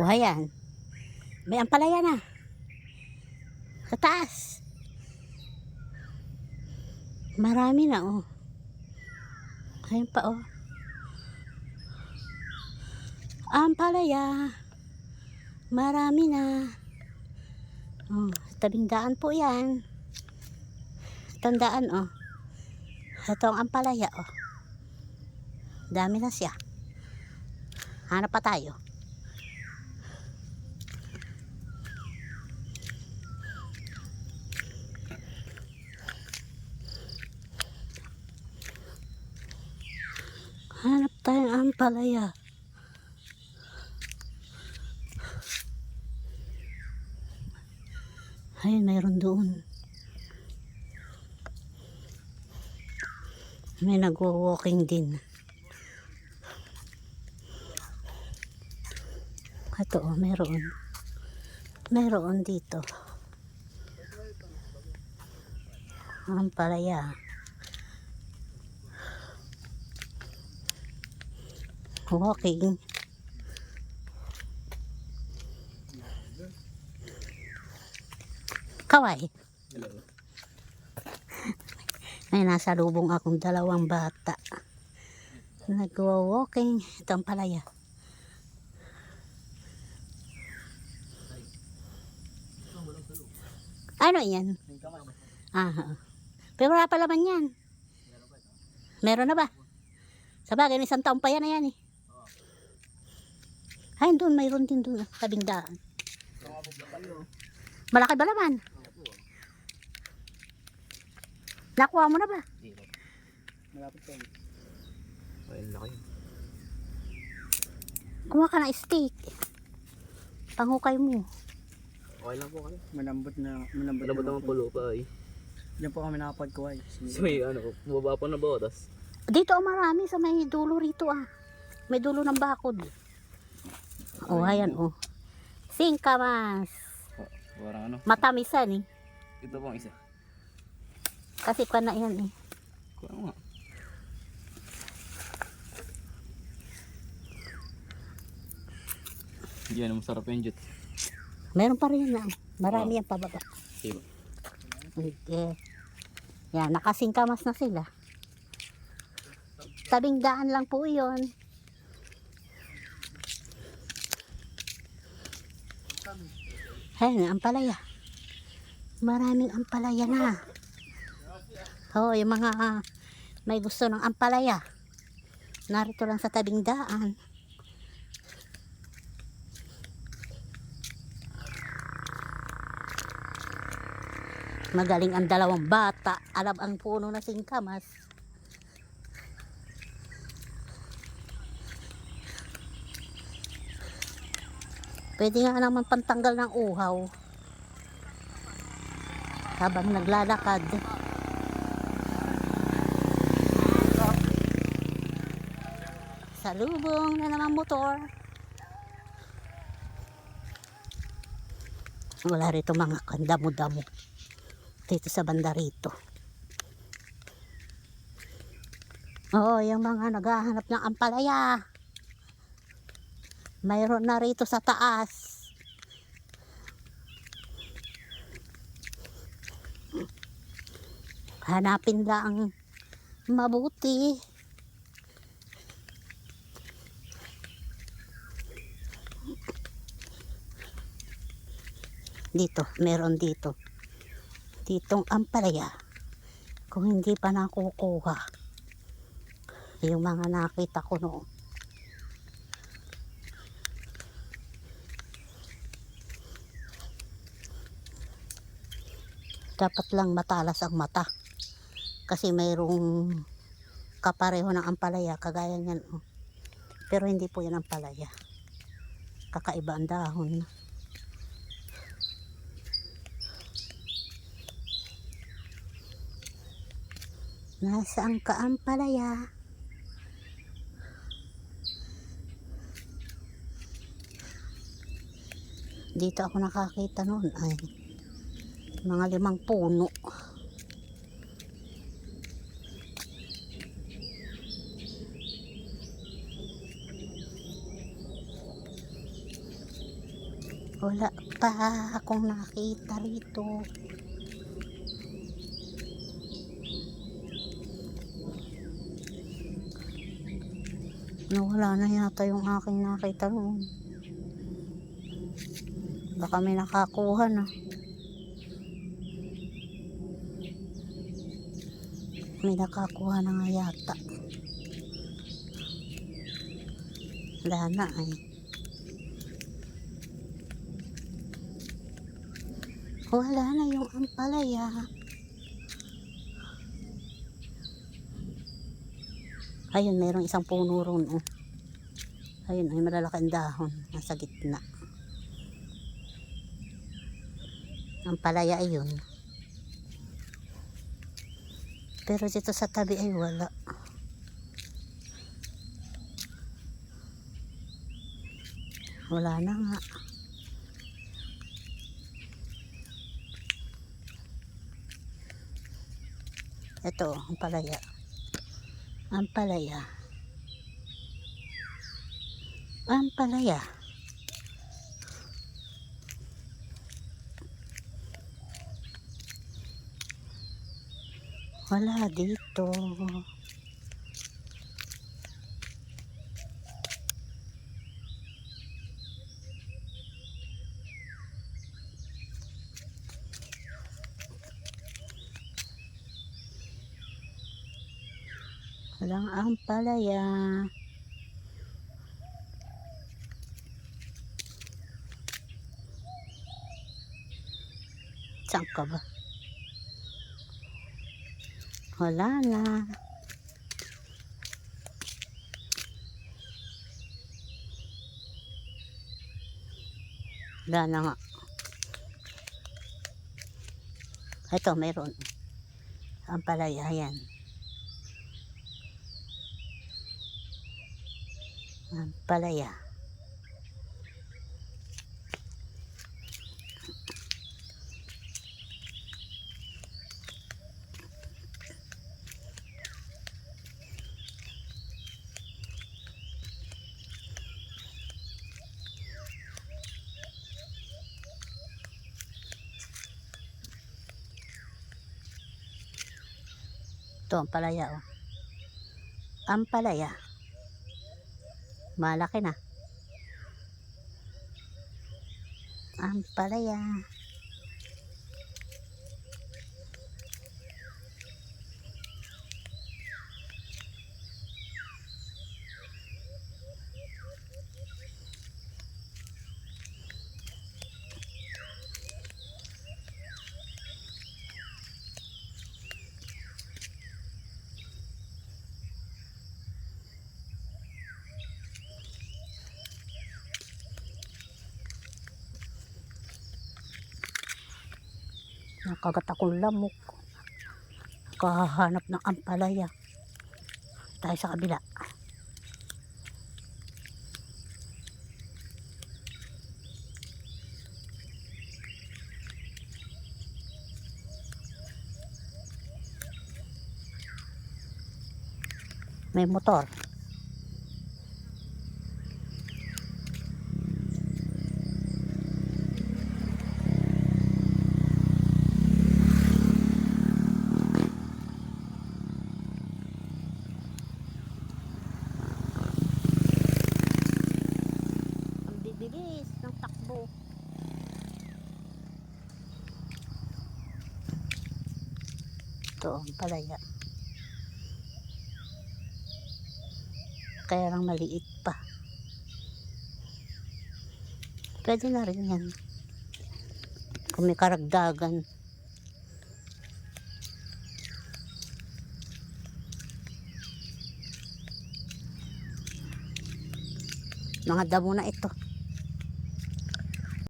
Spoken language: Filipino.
O ayan. May ampalaya na. Sa taas. Marami na oh. Ayan pa oh. Ampalaya. Marami na. Oh, tabing daan po yan. Tandaan oh. Ito ang ampalaya oh. Dami na siya. Hanap pa tayo. Hanap tayong ampalaya. Ayun, mayroon doon. May nagwo-walking din. Ito oh, mayroon. Mayroon dito. Ampalaya. Walking. Kaway. Hello. May nasa lubong akong dalawang bata. Nagwo-walking. Ito ang palaya. Ano yan? Ah, pero wala pa laman yan. Meron na ba? Sabagay, isang taon pa yan na yan eh. Ay, doon, mayroon din doon. Tabing daan. Malaki ba laman? Nakuha mo na ba? Malapit pa. Ay, laki. Kuha ka ng steak. Panghukay mo. Okay lang po kami. Malambot Malambot naman po lupa ay. Diyan po kami nakapagkuhay. So may bumaba pa na botas. Dito oh, marami sa may dulo rito ah. May dulo ng bakod. Oh, ayan oh. Singkamas. Parang ano. Matamisan eh. Ito pong isa. Kasi pa na yan eh. Kuha nga. Yan, masarap yung jut. Meron pa rin na. Marami yan pababa. Diba? Okay. Yan, nakasingkamas na sila. Tabing daan lang po yun. Ayan, ampalaya. Maraming ampalaya na. Oh, yung mga may gusto ng ampalaya. Narito lang sa tabing daan. Magaling ang dalawang bata. Alam ang puno na singkamas. Pwede nga naman pantanggal ng uhaw. Habang naglalakad. Salubong na naman motor. Wala rito mga damo-damo. Dito sa banda rito. Oo, yung mga naghahanap ng ampalaya. Mayroon na rito sa taas. Hanapin lang mabuti. Dito, meron dito. Ditong ampalaya. Kung hindi pa nakukuha. Yung mga nakita ko noon. Dapat lang matalas ang mata. Kasi mayroong kapareho ng ampalaya. Kagaya niyan. Oh. Pero hindi po yan ampalaya. Kakaiba ang dahon. Nasaan ka ampalaya? Dito ako nakakita noon ay mga 5 puno. Wala pa akong nakita rito. Nawala na yata yung aking nakita noon. Baka may nakakuha na. May nakakuha na nga yata. Wala na eh. Wala na yung ampalaya. Ayun, mayroong isang puno ron. Oh. Ayun, ay malalaki ang dahon. Nasa gitna. Ampalaya ayun. Pero dito sa tabi ay wala. Wala na nga. Ito, ampalaya. Ampalaya. Ampalaya. Wala dito. Walang ampalaya. Saan ka ba? Wala na. Wala na nga. Ito, mayroon. Ampalaya, yan. Ampalaya. Ito, ampalaya, oh. Ampalaya. Malaki na. Ampalaya. Nakagat akong lamok. Kahanap ng ampalaya. Tayo sa kabila. May motor. Ang bibilis ng takbo. Ito, ampalaya. Kaya lang maliit pa. Pwede na rin yan. Kung may karagdagan. Mga damo na ito.